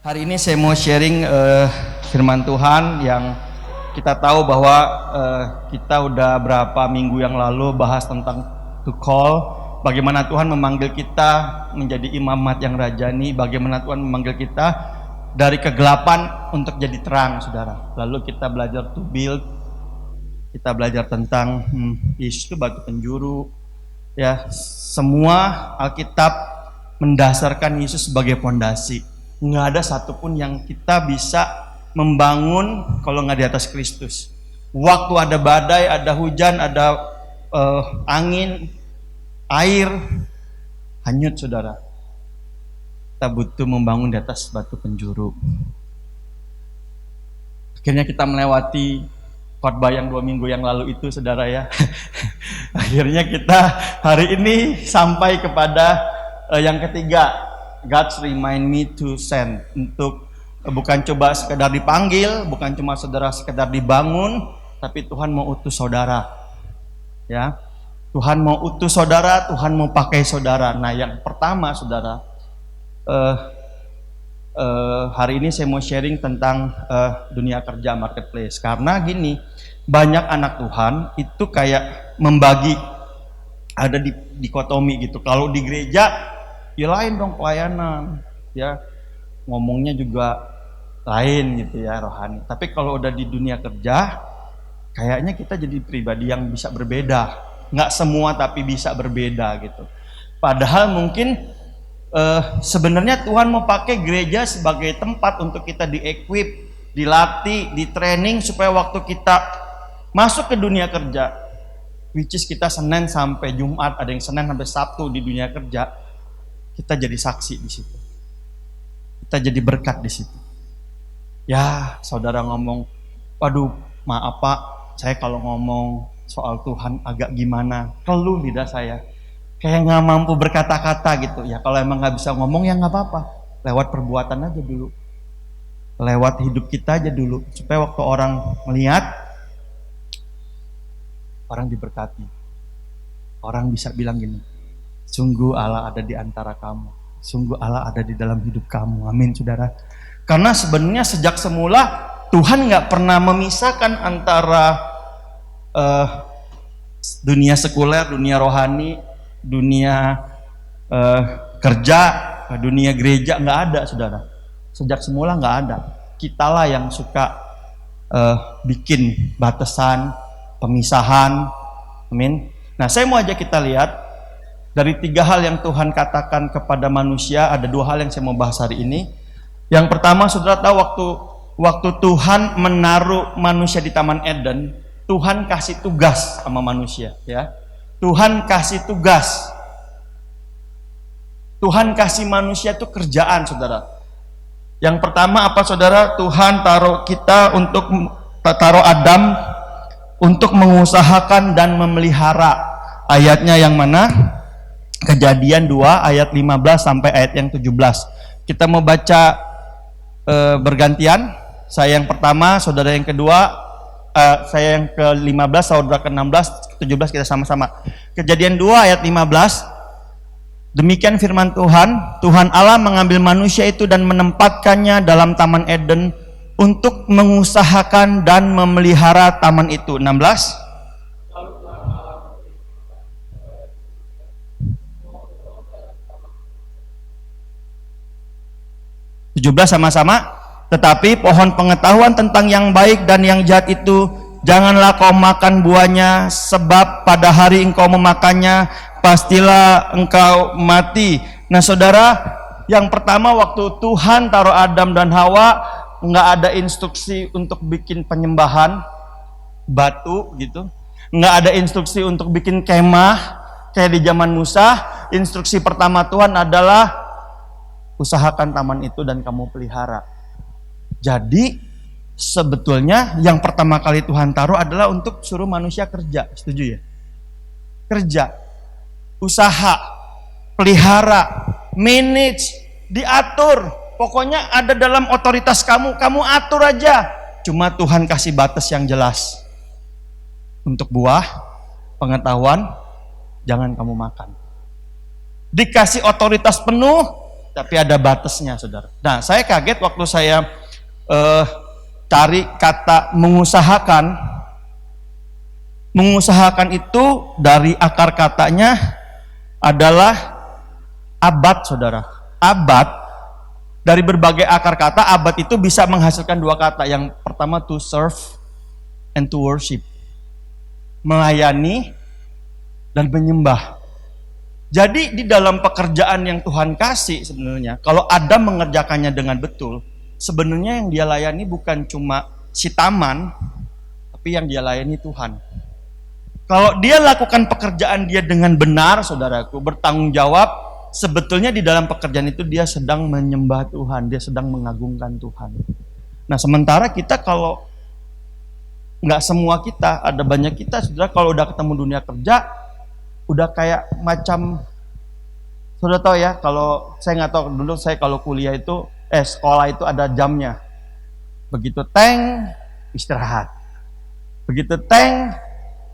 Hari ini saya mau sharing firman Tuhan yang kita tahu bahwa kita udah berapa minggu yang lalu bahas tentang to call, bagaimana Tuhan memanggil kita menjadi imamat yang rajani, bagaimana Tuhan memanggil kita dari kegelapan untuk jadi terang, saudara. Lalu kita belajar to build, kita belajar tentang Yesus itu batu penjuru, ya. Semua Alkitab mendasarkan Yesus sebagai pondasi. Nggak ada satupun yang kita bisa membangun kalau nggak di atas Kristus. Waktu ada badai, ada hujan, ada angin, air, hanyut, saudara. Kita butuh membangun di atas batu penjuru. Akhirnya kita melewati khotbah yang 2 minggu yang lalu itu, saudara, ya. Akhirnya kita hari ini sampai kepada yang ketiga. God remind me to send, untuk bukan coba sekedar dipanggil, bukan cuma saudara sekedar dibangun, tapi Tuhan mau utus saudara, ya. Tuhan mau utus saudara, Tuhan mau pakai saudara. Nah, yang pertama, saudara, hari ini saya mau sharing tentang dunia kerja, marketplace. Karena gini, banyak anak Tuhan itu kayak membagi, ada di dikotomi gitu. Kalau di gereja ya lain dong pelayanan, ya ngomongnya juga lain gitu ya, rohani. Tapi kalau udah di dunia kerja, kayaknya kita jadi pribadi yang bisa berbeda. Nggak semua tapi bisa berbeda gitu. Padahal mungkin sebenarnya Tuhan mau pakai gereja sebagai tempat untuk kita di-equip, dilatih, di-training supaya waktu kita masuk ke dunia kerja, which is kita Senin sampai Jumat, ada yang Senin sampai Sabtu di dunia kerja, kita jadi saksi di situ. Kita jadi berkat di situ. Ya, saudara ngomong, waduh, maaf Pak, saya kalau ngomong soal Tuhan agak gimana, keluh lidah saya. Kayak nggak mampu berkata-kata gitu. Ya kalau emang nggak bisa ngomong ya nggak apa-apa. Lewat perbuatan aja dulu. Lewat hidup kita aja dulu. Supaya waktu orang melihat, orang diberkati. Orang bisa bilang gini, sungguh Allah ada di antara kamu. Sungguh Allah ada di dalam hidup kamu. Amin, saudara. Karena sebenarnya sejak semula Tuhan nggak pernah memisahkan antara dunia sekuler, dunia rohani, dunia kerja, dunia gereja. Nggak ada, saudara. Sejak semula nggak ada. Kitalah yang suka bikin batasan, pemisahan. Amin. Nah, saya mau ajak kita lihat dari 3 hal yang Tuhan katakan kepada manusia. Ada 2 hal yang saya mau bahas hari ini. Yang pertama, saudara tahu waktu Tuhan menaruh manusia di Taman Eden, Tuhan kasih tugas sama manusia, ya. Tuhan kasih tugas. Tuhan kasih manusia itu kerjaan, saudara. Yang pertama apa, saudara? Tuhan taruh Adam untuk mengusahakan dan memelihara. Ayatnya yang mana? Kejadian 2 ayat 15 sampai ayat yang 17. Kita mau baca bergantian. Saya yang pertama, saudara yang kedua, saya yang ke-15, saudara ke-16, ke-17, kita sama-sama. Kejadian 2 ayat 15. Demikian firman Tuhan. Tuhan Allah mengambil manusia itu dan menempatkannya dalam Taman Eden untuk mengusahakan dan memelihara taman itu. 16. 17 sama-sama. Tetapi pohon pengetahuan tentang yang baik dan yang jahat itu janganlah kau makan buahnya, sebab pada hari engkau memakannya pastilah engkau mati. Nah, saudara, yang pertama waktu Tuhan taruh Adam dan Hawa, nggak ada instruksi untuk bikin penyembahan batu gitu, nggak ada instruksi untuk bikin kemah kayak di zaman Musa. Instruksi pertama Tuhan adalah usahakan taman itu dan kamu pelihara. Jadi sebetulnya yang pertama kali Tuhan taruh adalah untuk suruh manusia kerja. Setuju ya? Kerja, usaha, pelihara, manage, diatur. Pokoknya ada dalam otoritas kamu, kamu atur aja. Cuma Tuhan kasih batas yang jelas. Untuk buah, pengetahuan, jangan kamu makan. Dikasih otoritas penuh, tapi ada batasnya, saudara. Nah, saya kaget waktu saya cari kata mengusahakan. Mengusahakan itu dari akar katanya adalah abad, saudara. Abad, dari berbagai akar kata, abad itu bisa menghasilkan dua kata. Yang pertama to serve and to worship. Melayani dan menyembah. Jadi di dalam pekerjaan yang Tuhan kasih sebenarnya, kalau Adam mengerjakannya dengan betul, sebenarnya yang dia layani bukan cuma si taman, tapi yang dia layani Tuhan. Kalau dia lakukan pekerjaan dia dengan benar, saudaraku, bertanggung jawab, sebetulnya di dalam pekerjaan itu dia sedang menyembah Tuhan, dia sedang mengagungkan Tuhan. Nah, sementara kita kalau nggak semua kita, ada banyak kita, saudara, kalau udah ketemu dunia kerja, udah kayak macam, saudara tahu ya, kalau saya nggak tahu dulu, saya kalau kuliah itu, sekolah itu ada jamnya. Begitu teng, istirahat. Begitu teng,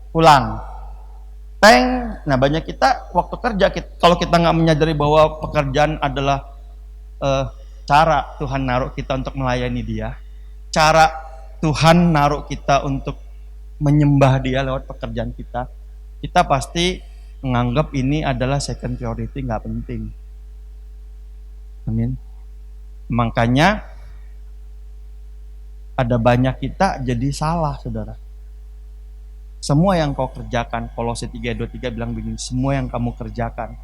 pulang. Teng, nah banyak kita waktu kerja, kalau kita nggak menyadari bahwa pekerjaan adalah cara Tuhan naruh kita untuk melayani Dia, cara Tuhan naruh kita untuk menyembah Dia lewat pekerjaan kita, kita pasti menganggap ini adalah second priority, nggak penting. Amin. Makanya ada banyak kita jadi salah, saudara. Semua yang kau kerjakan, Kolose 3:23 bilang begini, semua yang kamu kerjakan,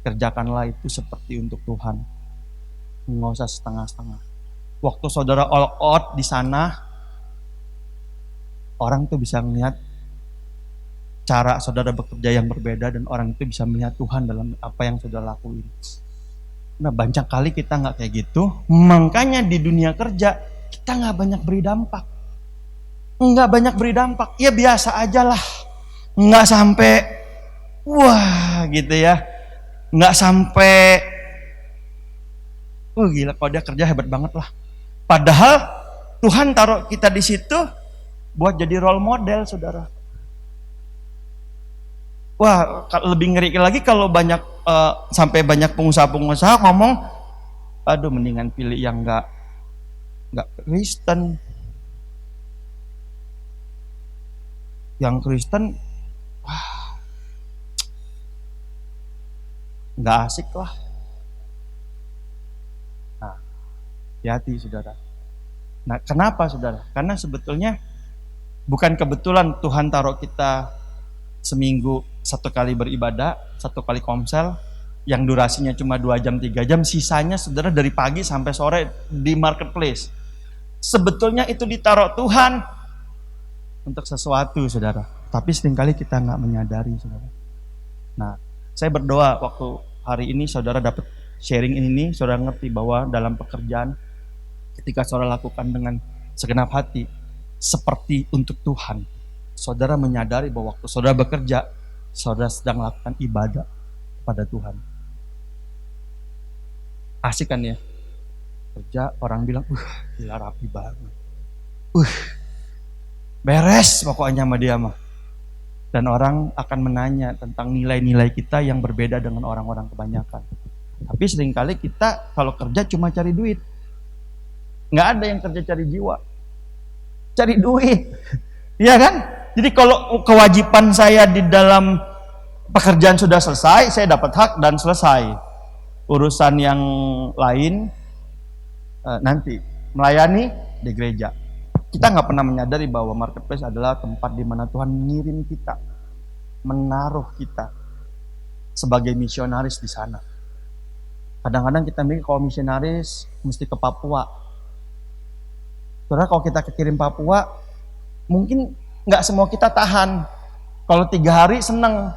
kerjakanlah itu seperti untuk Tuhan. Nggak usah setengah-setengah. Waktu saudara all out di sana, orang tuh bisa melihat cara saudara bekerja yang berbeda, dan orang itu bisa melihat Tuhan dalam apa yang saudara lakuin. Nah, banyak kali kita nggak kayak gitu, makanya di dunia kerja kita nggak banyak beri dampak. Nggak banyak beri dampak, ya biasa aja lah, nggak sampai wah gitu ya, nggak sampai gila kalau dia kerja hebat banget lah. Padahal Tuhan taruh kita di situ buat jadi role model, saudara. Wah, lebih ngeri lagi kalau banyak sampai banyak pengusaha-pengusaha ngomong, aduh mendingan pilih yang nggak Kristen. Yang Kristen, wah, nggak asik lah. Nah, hati-hati, saudara. Nah, kenapa, saudara? Karena sebetulnya bukan kebetulan Tuhan taruh kita seminggu 1 kali beribadah, 1 kali komsel, yang durasinya cuma 2 jam, 3 jam, sisanya, saudara, dari pagi sampai sore di marketplace. Sebetulnya itu ditaruh Tuhan untuk sesuatu, saudara. Tapi seringkali kita nggak menyadari, saudara. Nah, saya berdoa waktu hari ini saudara dapat sharing ini, saudara ngerti bahwa dalam pekerjaan, ketika saudara lakukan dengan segenap hati, seperti untuk Tuhan, saudara menyadari bahwa waktu saudara bekerja, saudara sedang melakukan ibadah kepada Tuhan. Asik kan ya? Kerja, orang bilang, gila rapi banget. Beres pokoknya sama dia mah. Dan orang akan menanya tentang nilai-nilai kita yang berbeda dengan orang-orang kebanyakan. Tapi seringkali kita kalau kerja cuma cari duit. Nggak ada yang kerja cari jiwa. Cari duit. Iya kan? Jadi kalau kewajiban saya di dalam pekerjaan sudah selesai, saya dapat hak dan selesai. Urusan yang lain nanti. Melayani di gereja. Kita nggak pernah menyadari bahwa marketplace adalah tempat di mana Tuhan mengirim kita, menaruh kita sebagai misionaris di sana. Kadang-kadang kita mikir kalau misionaris mesti ke Papua. Saudara, kalau kita kirim Papua, mungkin nggak semua kita tahan. Kalau 3 hari seneng.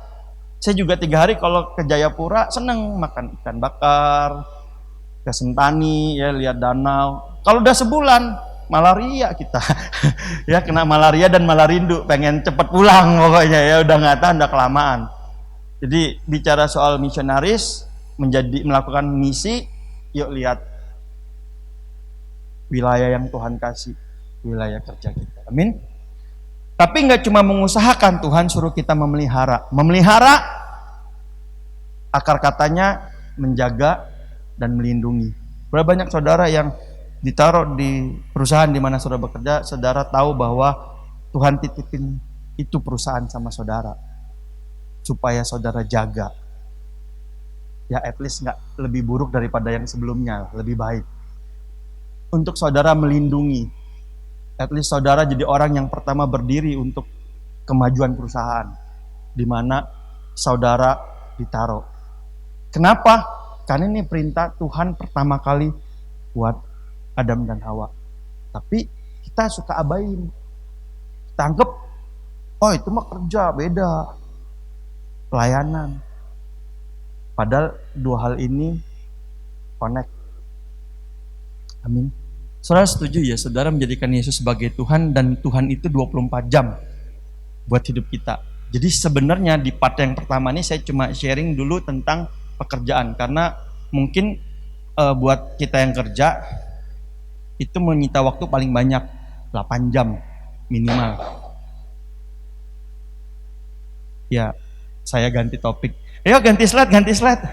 Saya juga 3 hari kalau ke Jayapura seneng makan ikan bakar, ke Sentani, ya lihat danau. Kalau udah sebulan, malaria kita. Ya kena malaria dan malarindu, pengen cepet pulang pokoknya ya, udah nggak tahan, udah kelamaan. Jadi bicara soal misionaris, melakukan misi, yuk lihat wilayah yang Tuhan kasih, wilayah kerja kita. Amin. Tapi nggak cuma mengusahakan, Tuhan suruh kita memelihara. Memelihara, akar katanya menjaga, dan melindungi. Berapa banyak saudara yang ditaruh di perusahaan di mana saudara bekerja, saudara tahu bahwa Tuhan titipin itu perusahaan sama saudara supaya saudara jaga. Ya at least nggak lebih buruk daripada yang sebelumnya, lebih baik. Untuk saudara melindungi, at least saudara jadi orang yang pertama berdiri untuk kemajuan perusahaan di mana saudara ditaruh. Kenapa? Karena ini perintah Tuhan pertama kali buat Adam dan Hawa. Tapi kita suka abain. Kita anggap, oh itu mah kerja, beda. Pelayanan. Padahal dua hal ini connect. Amin. Saudara setuju ya, saudara menjadikan Yesus sebagai Tuhan dan Tuhan itu 24 jam buat hidup kita. Jadi sebenarnya di part yang pertama ini saya cuma sharing dulu tentang pekerjaan. Karena mungkin buat kita yang kerja itu menyita waktu paling banyak 8 jam minimal. Ya, saya ganti topik. Ayo ganti slide.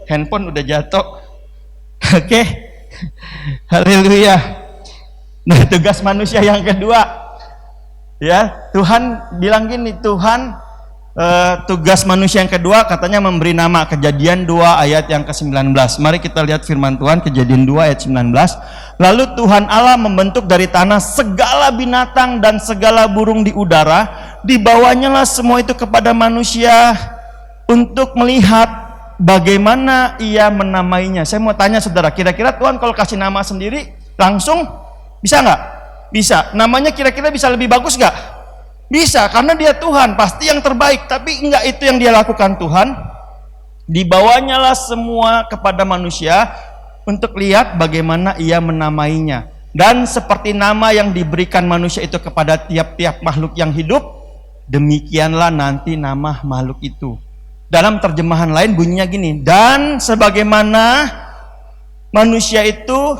Handphone udah jatuh. Oke. Haleluya. Nah, tugas manusia yang kedua. Ya, Tuhan bilang gini, tugas manusia yang kedua katanya memberi nama. Kejadian 2 ayat yang ke-19. Mari kita lihat firman Tuhan, Kejadian 2 ayat 19. Lalu Tuhan Allah membentuk dari tanah segala binatang dan segala burung di udara, dibawanyalah semua itu kepada manusia untuk melihat bagaimana ia menamainya. Saya mau tanya saudara, kira-kira Tuhan kalau kasih nama sendiri langsung bisa nggak? Bisa. Namanya kira-kira bisa lebih bagus nggak? Bisa, karena dia Tuhan, pasti yang terbaik. Tapi enggak itu yang dia lakukan Tuhan. Dibawanyalah semua kepada manusia untuk lihat bagaimana ia menamainya. Dan seperti nama yang diberikan manusia itu kepada tiap-tiap makhluk yang hidup, demikianlah nanti nama makhluk itu. Dalam terjemahan lain bunyinya gini, dan sebagaimana manusia itu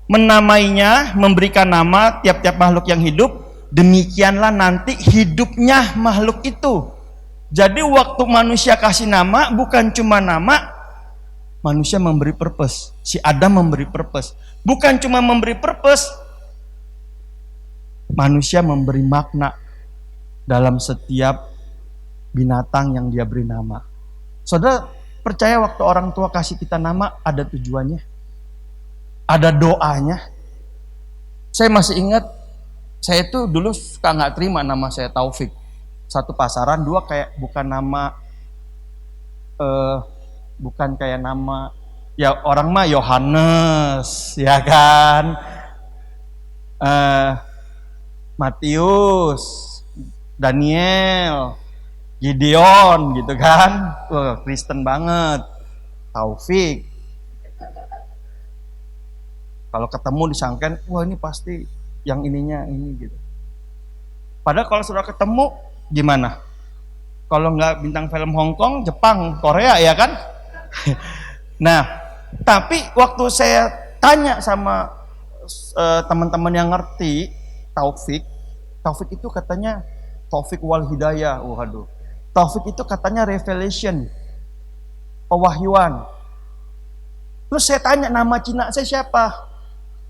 menamainya, memberikan nama tiap-tiap makhluk yang hidup, demikianlah nanti hidupnya makhluk itu. Jadi waktu manusia kasih nama, bukan cuma nama, manusia memberi purpose. Si Adam memberi purpose. Bukan cuma memberi purpose, manusia memberi makna dalam setiap binatang yang dia beri nama. Saudara percaya waktu orang tua kasih kita nama ada tujuannya, ada doanya. Saya masih ingat, saya tuh dulu suka nggak terima nama saya Taufik. Satu pasaran, dua kayak bukan nama, bukan kayak nama ya orang mah Yohanes, ya kan, Matius, Daniel, Gideon gitu kan. Kristen banget. Taufik. Kalau ketemu disangkain, wah ini pasti yang ininya ini gitu. Padahal kalau sudah ketemu gimana? Kalau nggak bintang film Hong Kong, Jepang, Korea ya kan? Nah, tapi waktu saya tanya sama teman-teman yang ngerti Taufik itu katanya Taufik wal Hidayah. Waduh. Taufik itu katanya revelation, pewahyuan. Terus saya tanya nama Cina saya siapa?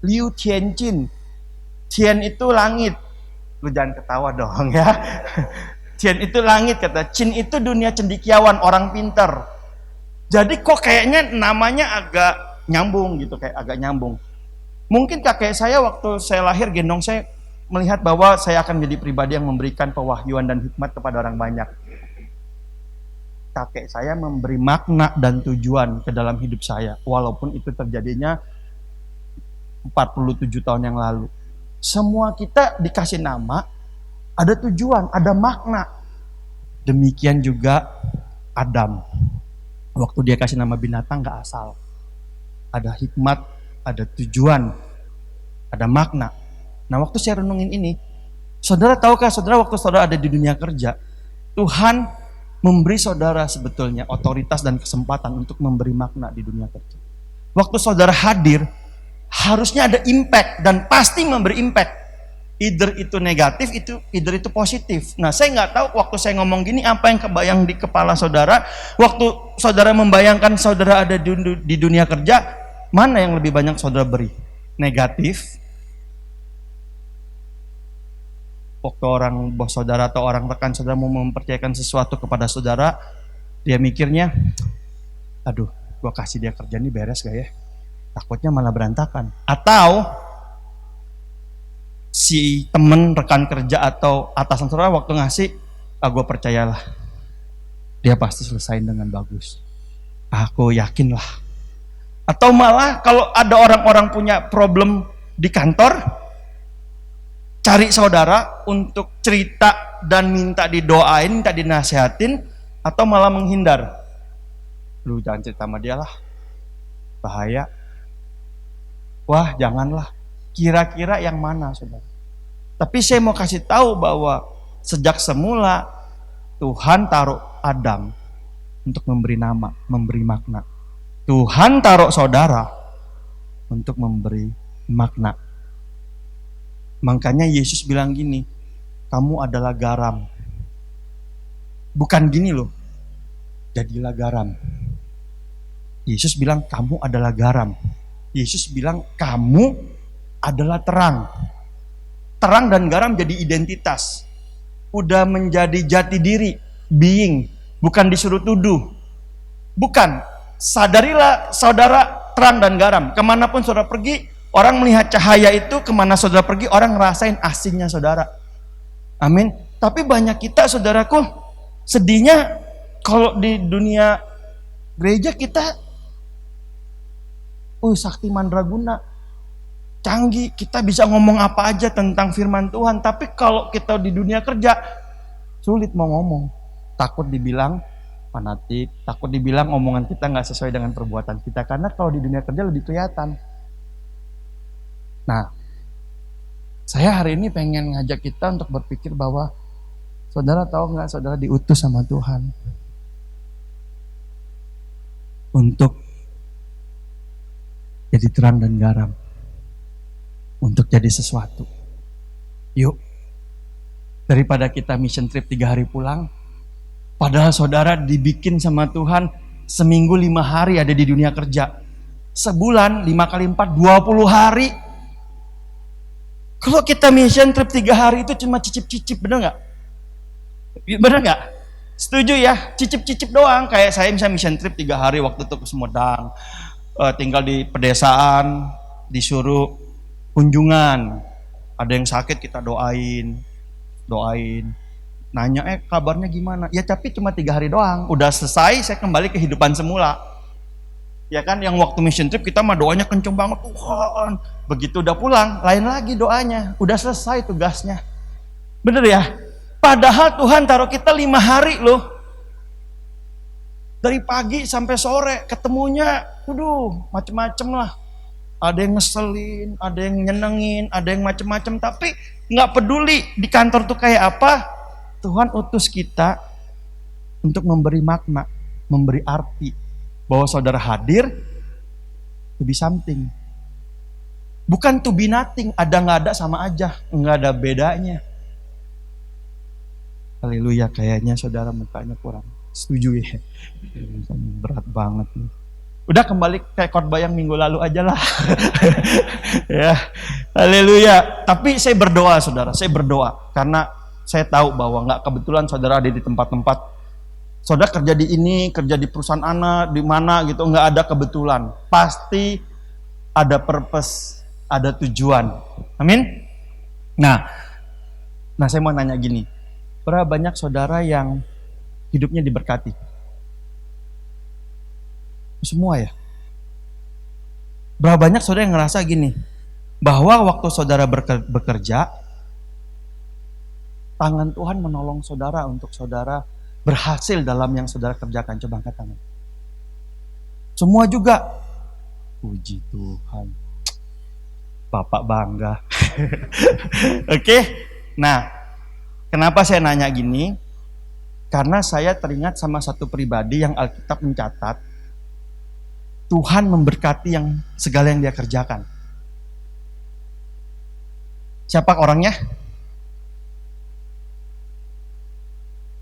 Liu Tianjin. Tian itu langit. Lu jangan ketawa dong ya. Tian itu langit kata. Chin itu dunia cendekiawan, orang pinter. Jadi kok kayaknya namanya agak nyambung gitu, kayak agak nyambung. Mungkin kakek saya waktu saya lahir gendong saya melihat bahwa saya akan menjadi pribadi yang memberikan pewahyuan dan hikmat kepada orang banyak. Kakek saya memberi makna dan tujuan ke dalam hidup saya, walaupun itu terjadinya 47 tahun yang lalu. Semua kita dikasih nama, ada tujuan, ada makna. Demikian juga Adam. Waktu dia kasih nama binatang gak asal. Ada hikmat, ada tujuan, ada makna. Nah waktu saya renungin ini, saudara tahukah saudara waktu saudara ada di dunia kerja, Tuhan memberi saudara sebetulnya otoritas dan kesempatan untuk memberi makna di dunia kerja. Waktu saudara hadir, harusnya ada impact dan pasti memberi impact. Either itu negatif, either itu positif. Nah, saya nggak tahu waktu saya ngomong gini apa yang kebayang di kepala saudara. Waktu saudara membayangkan saudara ada di dunia kerja, mana yang lebih banyak saudara beri? Negatif. Waktu orang bos saudara atau orang rekan saudara mau mempercayakan sesuatu kepada saudara, dia mikirnya, aduh, gua kasih dia kerja ini beres gak ya? Takutnya malah berantakan. Atau si temen rekan kerja atau atasan saudara waktu ngasih, gua percayalah, dia pasti selesaiin dengan bagus. Aku yakin lah. Atau malah kalau ada orang-orang punya problem di kantor, cari saudara untuk cerita dan minta didoain, minta dinasihatin, atau malah menghindar. Lu jangan cerita sama dia lah, bahaya. Wah, janganlah. Kira-kira yang mana, saudara? Tapi saya mau kasih tahu bahwa sejak semula Tuhan taruh Adam untuk memberi nama, memberi makna. Tuhan taruh saudara untuk memberi makna. Makanya Yesus bilang gini, kamu adalah garam. Bukan gini loh, jadilah garam. Yesus bilang kamu adalah garam. Yesus bilang kamu adalah terang. Terang dan garam jadi identitas. Udah menjadi jati diri, being. Bukan disuruh tuduh. Bukan, sadarilah saudara terang dan garam. Kemanapun saudara pergi, orang melihat cahaya itu, kemana saudara pergi, orang ngerasain asingnya saudara. Amin. Tapi banyak kita, saudaraku, sedihnya kalau di dunia gereja kita, sakti mandraguna, canggih, kita bisa ngomong apa aja tentang firman Tuhan. Tapi kalau kita di dunia kerja, sulit mau ngomong. Takut dibilang fanatik, takut dibilang omongan kita nggak sesuai dengan perbuatan kita. Karena kalau di dunia kerja lebih kelihatan. Nah, saya hari ini pengen ngajak kita untuk berpikir bahwa saudara tahu nggak, saudara diutus sama Tuhan untuk jadi terang dan garam, untuk jadi sesuatu. Yuk, daripada kita mission trip 3 hari pulang, padahal saudara dibikin sama Tuhan seminggu 5 hari ada di dunia kerja, sebulan 5 kali 4 20 hari. Kalau kita mission trip 3 hari itu cuma cicip-cicip, bener nggak? Bener nggak? Setuju ya? Cicip-cicip doang. Kayak saya misalnya mission trip 3 hari waktu itu ke Sumedang, tinggal di pedesaan, disuruh kunjungan. Ada yang sakit kita doain. Nanya, kabarnya gimana? Ya tapi cuma 3 hari doang. Udah selesai, saya kembali ke kehidupan semula. Ya kan, yang waktu mission trip kita mah doanya kenceng banget, Tuhan. Begitu udah pulang, lain lagi doanya. Udah selesai tugasnya. Bener ya? Padahal Tuhan taruh kita 5 hari loh. Dari pagi sampai sore, ketemunya, macem-macem lah. Ada yang ngeselin, ada yang nyenengin, ada yang macem-macem. Tapi gak peduli di kantor tuh kayak apa, Tuhan utus kita untuk memberi makna, memberi arti. Bahwa saudara hadir, to be something. Bukan to be nothing, ada nggak ada sama aja, nggak ada bedanya. Haleluya, kayaknya saudara mukanya kurang setuju ya. Berat banget nih. Udah kembali kayak khotbah yang minggu lalu aja lah. Ya, haleluya. Tapi saya berdoa saudara, saya berdoa karena saya tahu bahwa nggak kebetulan saudara ada di tempat-tempat. Saudara kerja di ini, kerja di perusahaan anak, di mana gitu, nggak ada kebetulan. Pasti ada purpose, ada tujuan. Amin. Nah saya mau nanya gini, berapa banyak saudara yang hidupnya diberkati? Semua ya. Berapa banyak saudara yang ngerasa gini, bahwa waktu saudara bekerja, tangan Tuhan menolong saudara untuk saudara berhasil dalam yang saudara kerjakan? Coba angkat tangan. Semua juga. Puji Tuhan. Bapak bangga. Oke. Nah, kenapa saya nanya gini? Karena saya teringat sama satu pribadi yang Alkitab mencatat, Tuhan memberkati yang segala yang dia kerjakan. Siapa orangnya?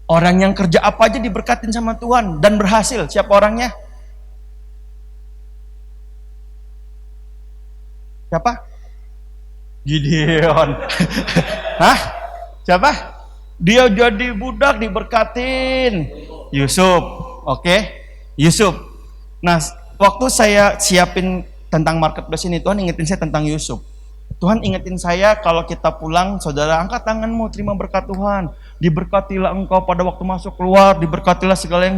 Orang yang kerja apa aja diberkatin sama Tuhan dan berhasil. Siapa orangnya? Siapa? Gideon. Hah? Siapa? Dia jadi budak diberkatin. Yusuf. Oke. Yusuf. Nah, waktu saya siapin tentang marketplace ini, Tuhan ingetin saya tentang Yusuf. Tuhan ingetin saya kalau kita pulang, saudara angkat tanganmu, terima berkat Tuhan. Diberkatilah engkau pada waktu masuk keluar, diberkatilah segala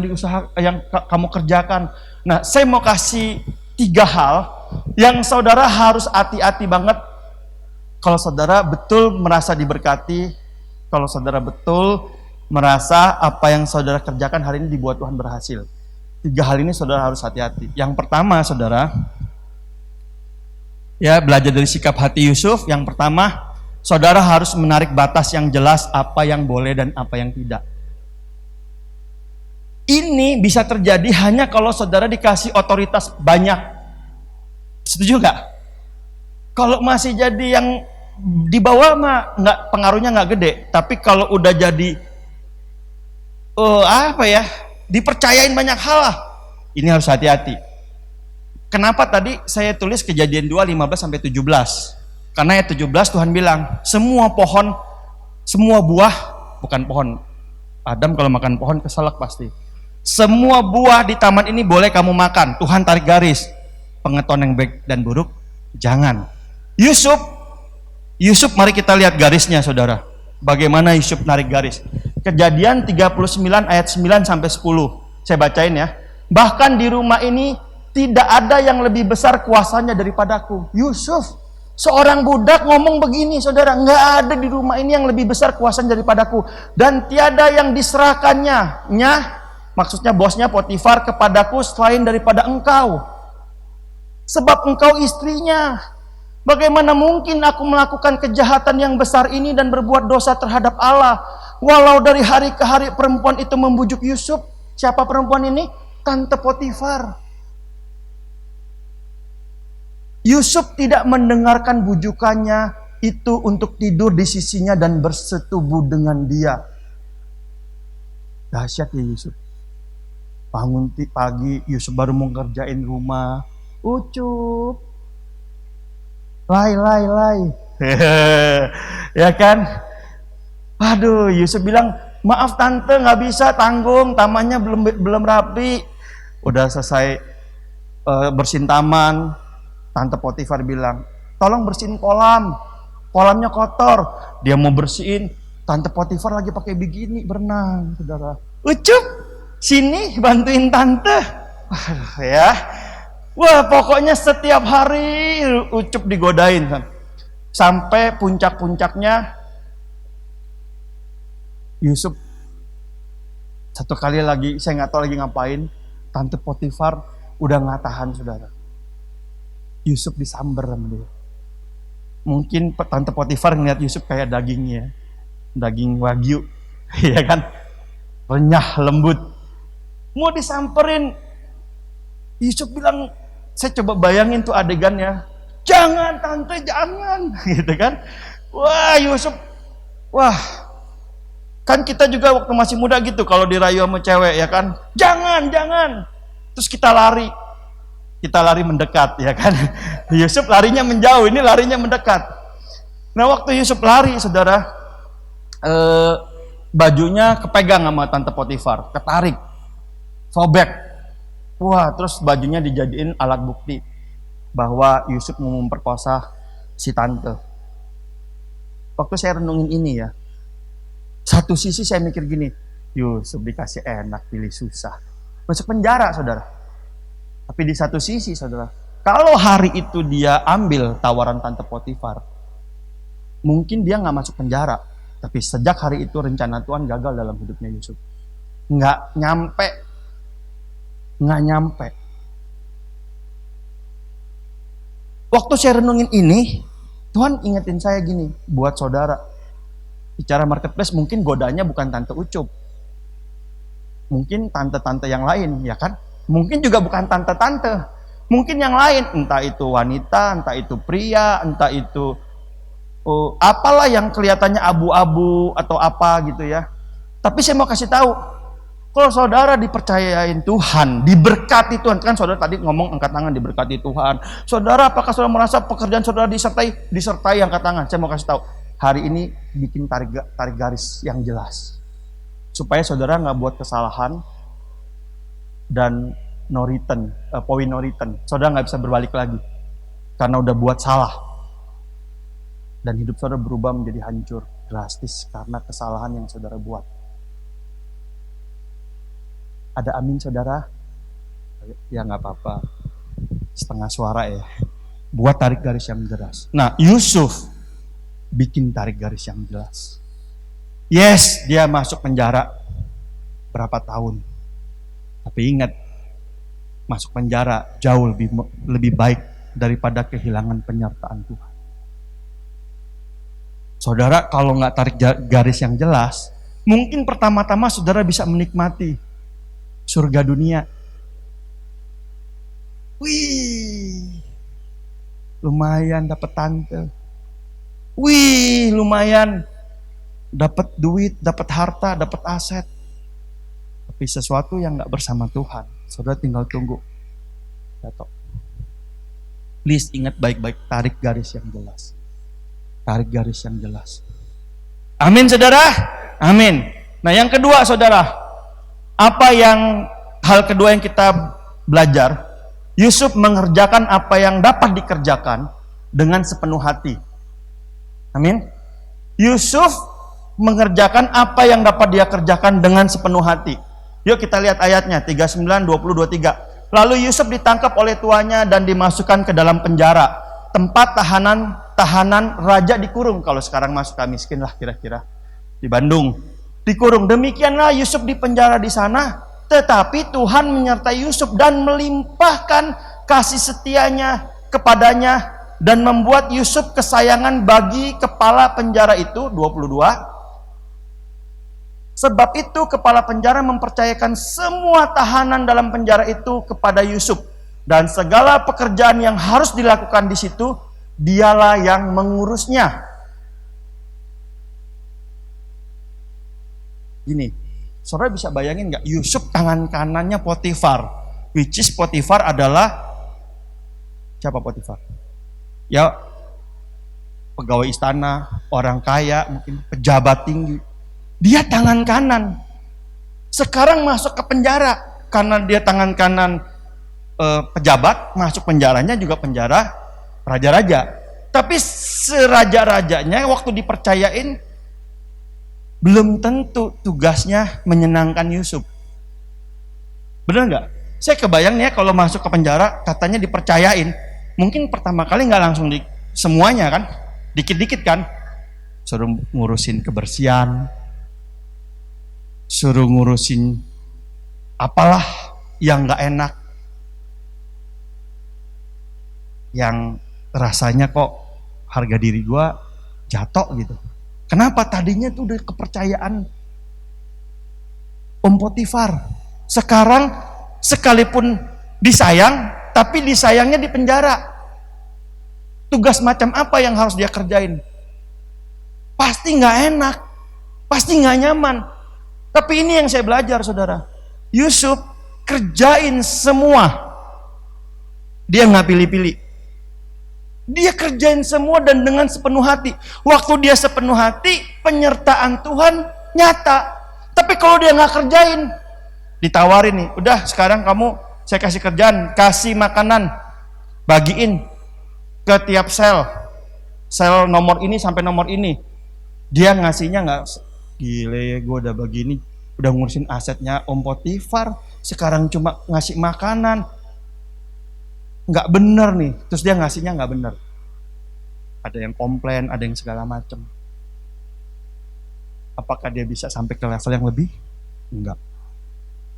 yang kamu kerjakan. Nah, saya mau kasih 3 hal yang saudara harus hati-hati banget. Kalau saudara betul merasa diberkati, kalau saudara betul merasa apa yang saudara kerjakan hari ini dibuat Tuhan berhasil. 3 hal ini saudara harus hati-hati. Yang pertama, saudara, ya, belajar dari sikap hati Yusuf. Yang pertama, saudara harus menarik batas yang jelas apa yang boleh dan apa yang tidak. Ini bisa terjadi hanya kalau saudara dikasih otoritas banyak. Setuju nggak? Kalau masih jadi yang di bawah mah pengaruhnya nggak gede. Tapi kalau udah jadi dipercayain banyak hal lah, ini harus hati-hati. Kenapa tadi saya tulis Kejadian 2, 15-17? Karena ayat 17 Tuhan bilang, semua pohon, semua buah, bukan pohon, Adam kalau makan pohon keselak pasti. Semua buah di taman ini boleh kamu makan. Tuhan tarik garis. Pengetahuan yang baik dan buruk, jangan. Yusuf, mari kita lihat garisnya, saudara. Bagaimana Yusuf narik garis. Kejadian 39 ayat 9-10. Saya bacain ya. Bahkan di rumah ini tidak ada yang lebih besar kuasanya daripadaku. Yusuf, seorang budak ngomong begini, saudara. Nggak ada di rumah ini yang lebih besar kuasanya daripadaku. Dan tiada yang diserahkannya. Maksudnya bosnya Potifar kepadaku selain daripada engkau. Sebab engkau istrinya. Bagaimana mungkin aku melakukan kejahatan yang besar ini dan berbuat dosa terhadap Allah? Walau dari hari ke hari perempuan itu membujuk Yusuf. Siapa perempuan ini? Tante Potifar. Yusuf tidak mendengarkan bujukannya itu untuk tidur di sisinya dan bersetubuh dengan dia. Dahsyat ya Yusuf. Bangun pagi, Yusuf baru mau ngerjain rumah. Ucup. Lai. Ya kan? Aduh, Yusuf bilang, maaf tante, nggak bisa, tanggung, tamannya belum rapi. Udah selesai bersihin taman. Tante Potifar bilang, tolong bersihin kolamnya kotor. Dia mau bersihin, Tante Potifar lagi pakai bikini berenang, saudara. Ucup, sini bantuin tante. Ya, wah pokoknya setiap hari Ucup digodain sampai puncak-puncaknya Yusuf satu kali lagi, saya nggak tahu lagi ngapain, Tante Potifar udah nggak tahan, saudara. Yusuf disamber sama dia. Mungkin Tante Potifar ngeliat Yusuf kayak dagingnya, daging wagyu, ya kan, renyah lembut. Mau disamperin, Yusuf bilang, saya coba bayangin tuh adegannya, jangan tante, jangan, gitu kan. Wah Yusuf, wah, kan kita juga waktu masih muda gitu, kalau dirayu sama cewek ya kan, jangan, terus kita lari mendekat, ya kan. Yusuf larinya menjauh, ini larinya mendekat. Nah waktu Yusuf lari, saudara, bajunya kepegang sama Tante Potifar, ketarik, sobek. Wah, terus bajunya dijadiin alat bukti bahwa Yusuf mau memperkosa si tante. Waktu saya renungin ini ya, satu sisi saya mikir gini, Yusuf dikasih enak, pilih susah, masuk penjara, saudara. Tapi di satu sisi, saudara, kalau hari itu dia ambil tawaran Tante Potifar, mungkin dia nggak masuk penjara. Tapi sejak hari itu rencana Tuhan gagal dalam hidupnya Yusuf. Nggak nyampe. Waktu saya renungin ini, Tuhan ingetin saya gini, buat saudara. Bicara marketplace mungkin godanya bukan Tante Ucup. Mungkin tante-tante yang lain, ya kan? Mungkin juga bukan tante-tante. Mungkin yang lain, entah itu wanita, entah itu pria, entah itu Oh, apalah yang kelihatannya abu-abu atau apa gitu ya. Tapi saya mau kasih tahu, kalau saudara dipercayain Tuhan, diberkati Tuhan, kan saudara tadi ngomong angkat tangan diberkati Tuhan. Saudara, apakah saudara merasa pekerjaan saudara disertai? Disertai, angkat tangan. Saya mau kasih tahu, hari ini bikin tarik garis yang jelas, supaya saudara nggak buat kesalahan dan no return, poin no return. Saudara nggak bisa berbalik lagi karena udah buat salah. Dan hidup saudara berubah menjadi hancur drastis karena kesalahan yang saudara buat. Ada amin saudara? Ya nggak apa-apa, setengah suara ya. Buat tarik garis yang jelas. Nah, Yusuf bikin tarik garis yang jelas. Yes, dia masuk penjara berapa tahun. Tapi ingat, masuk penjara jauh lebih baik daripada kehilangan penyertaan Tuhan. Saudara, kalau nggak tarik garis yang jelas, mungkin pertama-tama saudara bisa menikmati surga dunia. Wih, lumayan dapat tante. Wih, lumayan dapat duit, dapat harta, dapat aset. Tapi sesuatu yang nggak bersama Tuhan, saudara tinggal tunggu. Jatuh. Please ingat baik-baik, tarik garis yang jelas. Tarik garis yang jelas. Amin saudara? Amin. Nah yang kedua saudara, hal kedua yang kita belajar, Yusuf mengerjakan apa yang dapat dikerjakan dengan sepenuh hati. Amin. Yusuf mengerjakan apa yang dapat dia kerjakan dengan sepenuh hati. Yuk kita lihat ayatnya 39, 20, 23. Lalu Yusuf ditangkap oleh tuannya dan dimasukkan ke dalam penjara, tempat tahanan raja dikurung. Kalau sekarang mah suka miskin lah kira-kira. Di Bandung dikurung. Demikianlah Yusuf di penjara di sana. Tetapi Tuhan menyertai Yusuf dan melimpahkan kasih setianya kepadanya dan membuat Yusuf kesayangan bagi kepala penjara itu. 22. Sebab itu kepala penjara mempercayakan semua tahanan dalam penjara itu kepada Yusuf, dan segala pekerjaan yang harus dilakukan di situ dialah yang mengurusnya. Gini, saudara bisa bayangin nggak? Yusuf tangan kanannya Potifar, which is Potifar adalah siapa Potifar? Ya pegawai istana, orang kaya, mungkin pejabat tinggi. Dia tangan kanan. Sekarang masuk ke penjara karena dia tangan kanan pejabat, masuk penjaranya juga penjara raja-raja. Tapi seraja-rajanya waktu dipercayain belum tentu tugasnya menyenangkan Yusuf. Benar nggak? Saya kebayang nih ya kalau masuk ke penjara katanya dipercayain, mungkin pertama kali nggak langsung semuanya kan, dikit-dikit kan, suruh ngurusin kebersihan, suruh ngurusin apalah yang nggak enak, yang rasanya kok harga diri gua jatuh gitu. Kenapa? Tadinya tuh udah kepercayaan Om Potifar. Sekarang sekalipun disayang, tapi disayangnya di penjara. Tugas macam apa yang harus dia kerjain? Pasti nggak enak, pasti nggak nyaman. Tapi ini yang saya belajar saudara. Yusuf kerjain semua. Dia nggak pilih-pilih. Dia kerjain semua dan dengan sepenuh hati. Waktu dia sepenuh hati, penyertaan Tuhan nyata. Tapi kalau dia nggak kerjain, ditawarin nih, udah sekarang kamu saya kasih kerjaan, kasih makanan, bagiin ke tiap sel nomor ini sampai nomor ini. Dia ngasihnya nggak, gile gue udah begini, udah ngurusin asetnya Om Potifar, sekarang cuma ngasih makanan. Nggak bener nih, terus dia ngasihnya nggak bener. Ada yang komplain, ada yang segala macam. Apakah dia bisa sampai ke level yang lebih? Enggak.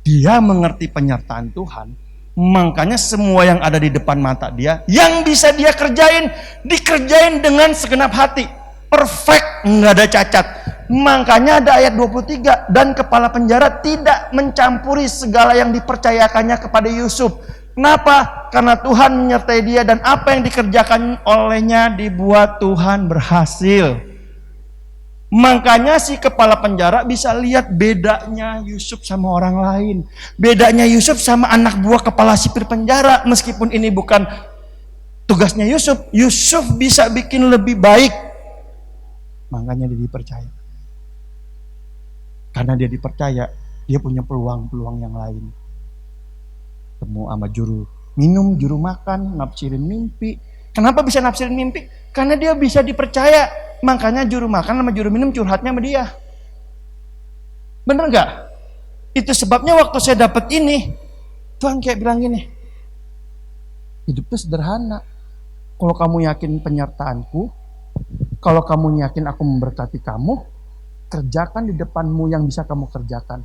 Dia mengerti penyertaan Tuhan, makanya semua yang ada di depan mata dia, yang bisa dia kerjain, dikerjain dengan segenap hati. Perfect, nggak ada cacat. Makanya ada ayat 23, dan kepala penjara tidak mencampuri segala yang dipercayakannya kepada Yusuf. Kenapa? Karena Tuhan menyertai dia dan apa yang dikerjakan olehnya dibuat Tuhan berhasil. Makanya si kepala penjara bisa lihat bedanya Yusuf sama orang lain. Bedanya Yusuf sama anak buah kepala sipir penjara. Meskipun ini bukan tugasnya Yusuf, Yusuf bisa bikin lebih baik. Makanya dia dipercaya. Karena dia dipercaya, dia punya peluang-peluang yang lain. Temu sama juru minum, juru makan, nafsirin mimpi. Kenapa bisa nafsirin mimpi? Karena dia bisa dipercaya. Makanya juru makan sama juru minum curhatnya sama dia. Bener gak? Itu sebabnya waktu saya dapat ini, Tuhan kayak bilang gini, hidup itu sederhana. Kalau kamu yakin penyertaanku, kalau kamu yakin aku memberkati kamu, kerjakan di depanmu yang bisa kamu kerjakan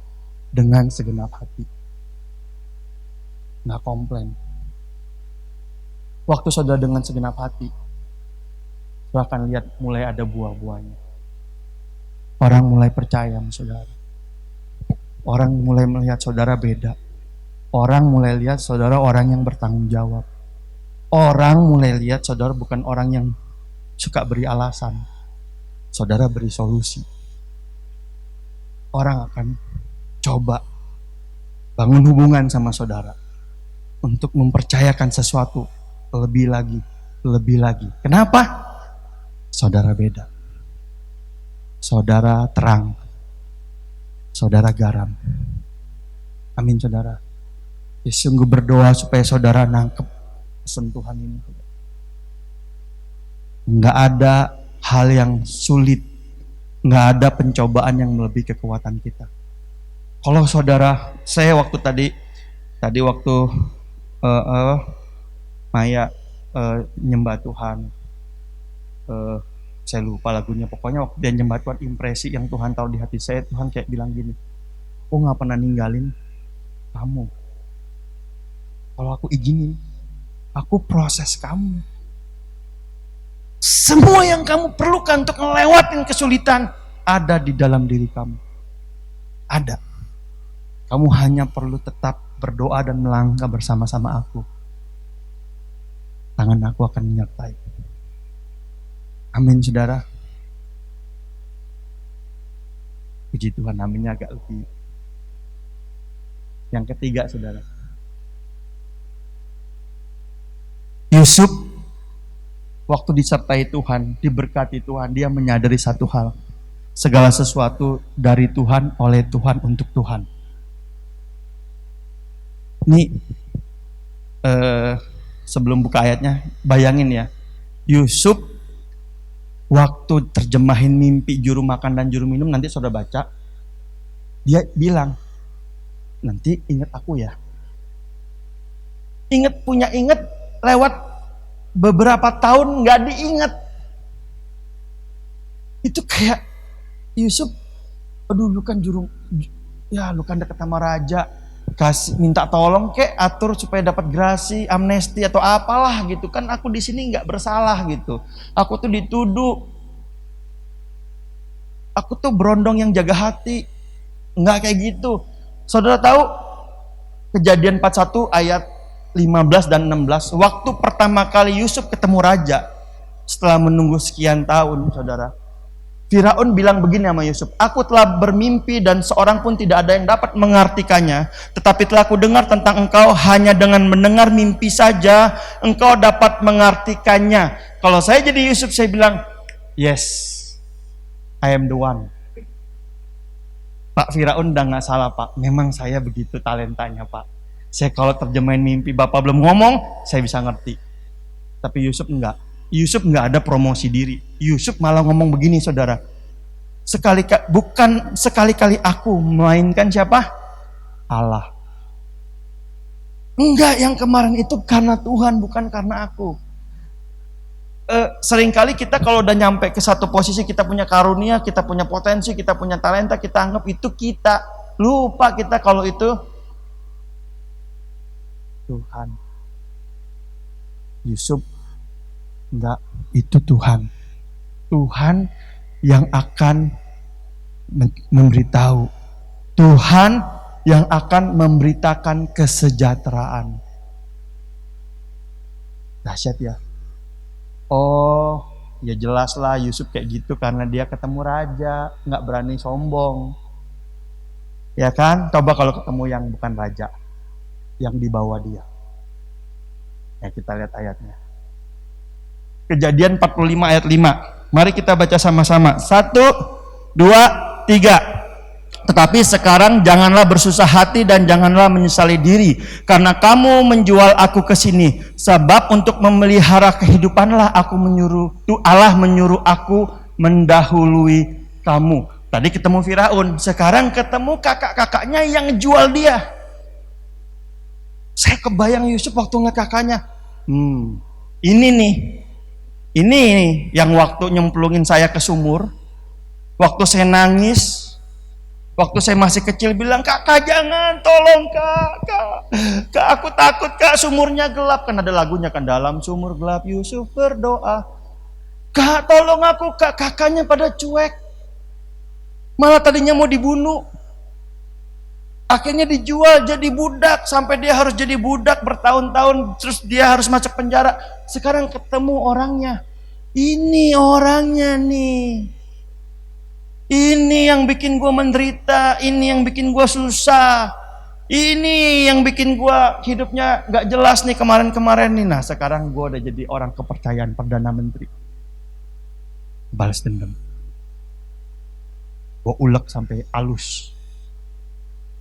dengan segenap hati. Nggak komplain. Waktu saudara dengan segenap hati, saudara akan lihat mulai ada buah-buahnya. Orang mulai percaya sama saudara. Orang mulai melihat saudara beda. Orang mulai lihat saudara orang yang bertanggung jawab. Orang mulai lihat saudara bukan orang yang suka beri alasan. Saudara beri solusi. Orang akan coba bangun hubungan sama saudara untuk mempercayakan sesuatu lebih lagi, lebih lagi. Kenapa? Saudara beda. Saudara terang. Saudara garam. Amin saudara. Ya, sungguh berdoa supaya saudara nangkep sentuhan ini. Enggak ada hal yang sulit, enggak ada pencobaan yang melebihi kekuatan kita. Kalau saudara, saya waktu tadi waktu Maya nyembah Tuhan, saya lupa lagunya, pokoknya waktu dia nyembah Tuhan, impresi yang Tuhan tahu di hati saya, Tuhan kayak bilang gini, aku gak pernah ninggalin kamu. Kalau aku izinin, aku proses kamu. Semua yang kamu perlukan untuk ngelewatin kesulitan ada di dalam diri kamu. Ada. Kamu hanya perlu tetap berdoa dan melangkah bersama-sama aku. Tangan aku akan menyertai. Amin saudara. Puji Tuhan, aminnya agak lebih. Yang ketiga saudara, Yusuf waktu disertai Tuhan, diberkati Tuhan, dia menyadari satu hal. Segala sesuatu dari Tuhan, oleh Tuhan, untuk Tuhan. Ini sebelum buka ayatnya, bayangin ya, Yusuf waktu terjemahin mimpi juru makan dan juru minum, nanti saudara baca, dia bilang, nanti ingat aku ya. Ingat lewat beberapa tahun gak diingat. Itu kayak Yusuf, aduh lu kan lu kan deket sama raja, kasih minta tolong kek, atur supaya dapat grasi, amnesti atau apalah gitu kan, aku di sini nggak bersalah gitu, aku tuh dituduh, aku tuh berondong yang jaga hati, nggak kayak gitu. Saudara tahu Kejadian 41 ayat 15 dan 16, waktu pertama kali Yusuf ketemu raja setelah menunggu sekian tahun, saudara, Firaun bilang begini sama Yusuf, aku telah bermimpi dan seorang pun tidak ada yang dapat mengartikannya, tetapi telah kudengar tentang engkau, hanya dengan mendengar mimpi saja engkau dapat mengartikannya. Kalau saya jadi Yusuf, saya bilang, yes, I am the one. Pak Firaun udah gak salah Pak, memang saya begitu talentanya Pak. Saya kalau terjemahin mimpi Bapak belum ngomong, saya bisa ngerti. Tapi Yusuf enggak. Yusuf nggak ada promosi diri. Yusuf malah ngomong begini saudara, bukan sekali-kali aku, melainkan siapa? Allah. Enggak, yang kemarin itu karena Tuhan, bukan karena aku. Seringkali kita kalau udah nyampe ke satu posisi, kita punya karunia, kita punya potensi, kita punya talenta, kita anggap itu kita. Lupa kita kalau itu Tuhan. Yusuf enggak, itu Tuhan. Tuhan yang akan memberitahu. Tuhan yang akan memberitakan kesejahteraan. Dahsyat ya. Oh, ya jelaslah Yusuf kayak gitu karena dia ketemu raja, nggak berani sombong. Ya kan? Coba kalau ketemu yang bukan raja, yang dibawa dia. Ya kita lihat ayatnya. Kejadian 45 ayat 5. Mari kita baca sama-sama. 1, 2, 3. Tetapi sekarang janganlah bersusah hati dan janganlah menyesali diri karena kamu menjual aku ke sini, sebab untuk memelihara kehidupanlah Allah menyuruh aku mendahului kamu. Tadi ketemu Firaun, sekarang ketemu kakak-kakaknya yang jual dia. Saya kebayang Yusuf waktu ngeliat kakaknya. Ini nih yang waktu nyemplungin saya ke sumur, waktu saya nangis, waktu saya masih kecil bilang, kakak jangan, tolong kak, aku takut kak, sumurnya gelap. Kan ada lagunya kan, dalam sumur gelap Yusuf berdoa, kak tolong aku kak. Kakaknya pada cuek, malah tadinya mau dibunuh, akhirnya dijual jadi budak, sampai dia harus jadi budak bertahun-tahun, terus dia harus masuk penjara. Sekarang ketemu orangnya, ini orangnya nih. Ini yang bikin gue menderita, ini yang bikin gue susah, ini yang bikin gue hidupnya gak jelas nih kemarin-kemarin nih. Nah sekarang gue udah jadi orang kepercayaan Perdana Menteri. Balas dendam. Gue ulek sampai halus.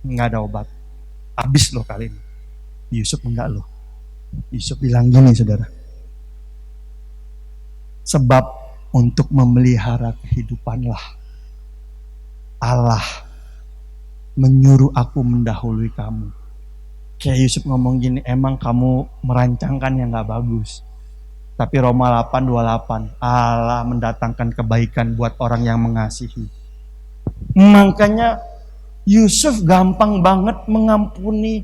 Gak ada obat. Habis loh kali ini. Yusuf enggak loh. Yusuf bilang gini saudara. Sebab untuk memelihara kehidupanlah Allah menyuruh aku mendahului kamu. Kayak Yusuf ngomong gini, emang kamu merancangkan yang gak bagus. Tapi Roma 8:28, Allah mendatangkan kebaikan buat orang yang mengasihi. Makanya Yusuf gampang banget mengampuni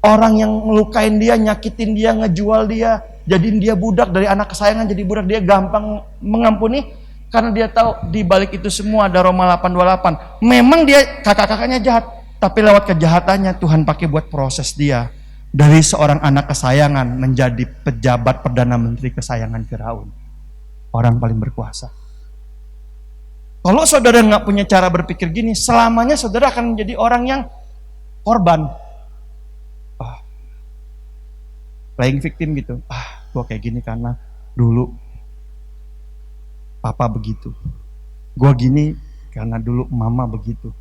orang yang melukain dia, nyakitin dia, ngejual dia, jadiin dia budak, dari anak kesayangan jadi budak. Dia gampang mengampuni karena dia tahu di balik itu semua ada Roma 8:28. Memang dia kakak-kakaknya jahat, tapi lewat kejahatannya Tuhan pakai buat proses dia dari seorang anak kesayangan menjadi pejabat Perdana Menteri kesayangan Firaun, orang paling berkuasa. Kalau saudara nggak punya cara berpikir gini, selamanya saudara akan menjadi orang yang korban, playing victim gitu. Gua kayak gini karena dulu papa begitu, gue gini karena dulu mama begitu,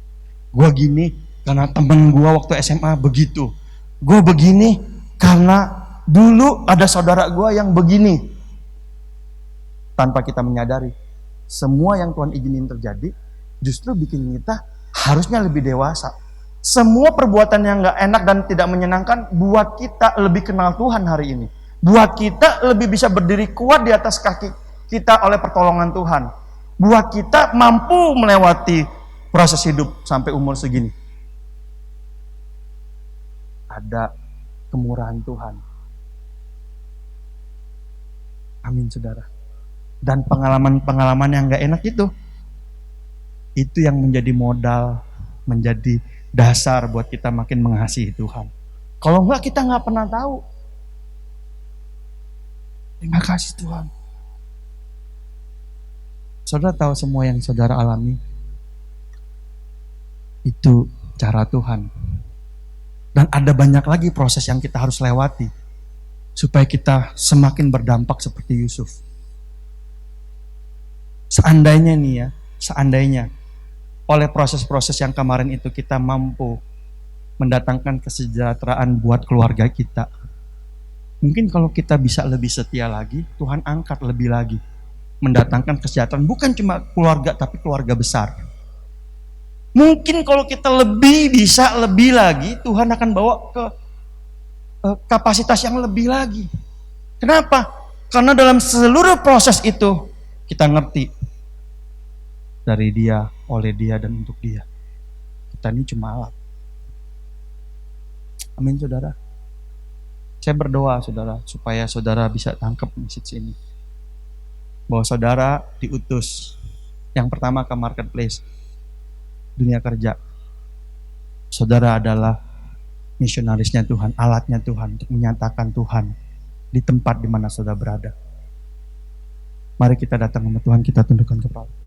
gue gini karena temen gue waktu SMA begitu, gue begini karena dulu ada saudara gue yang begini. Tanpa kita menyadari, semua yang Tuhan izinin terjadi justru bikin kita harusnya lebih dewasa. Semua perbuatan yang gak enak dan tidak menyenangkan buat kita lebih kenal Tuhan hari ini, buat kita lebih bisa berdiri kuat di atas kaki kita oleh pertolongan Tuhan, buat kita mampu melewati proses hidup sampai umur segini. Ada kemurahan Tuhan. Amin saudara. Dan pengalaman-pengalaman yang gak enak itu yang menjadi modal, menjadi dasar buat kita makin mengasihi Tuhan. Kalau enggak kita gak pernah tahu. Terima kasih Tuhan. Saudara tahu semua yang saudara alami itu cara Tuhan. Dan ada banyak lagi proses yang kita harus lewati supaya kita semakin berdampak seperti Yusuf. Seandainya oleh proses-proses yang kemarin itu kita mampu mendatangkan kesejahteraan buat keluarga kita. Mungkin kalau kita bisa lebih setia lagi, Tuhan angkat lebih lagi. Mendatangkan kesejahteraan bukan cuma keluarga tapi keluarga besar. Mungkin kalau kita bisa lebih lagi, Tuhan akan bawa ke kapasitas yang lebih lagi. Kenapa? Karena dalam seluruh proses itu kita ngerti dari dia, oleh dia, dan untuk dia. Kita ini cuma alat. Amin saudara. Saya berdoa saudara supaya saudara bisa tangkap message ini. Bahwa saudara diutus yang pertama ke marketplace dunia kerja, saudara adalah misionarisnya Tuhan, alatnya Tuhan untuk menyatakan Tuhan di tempat di mana saudara berada. Mari kita datang sama Tuhan, kita tundukkan kepala.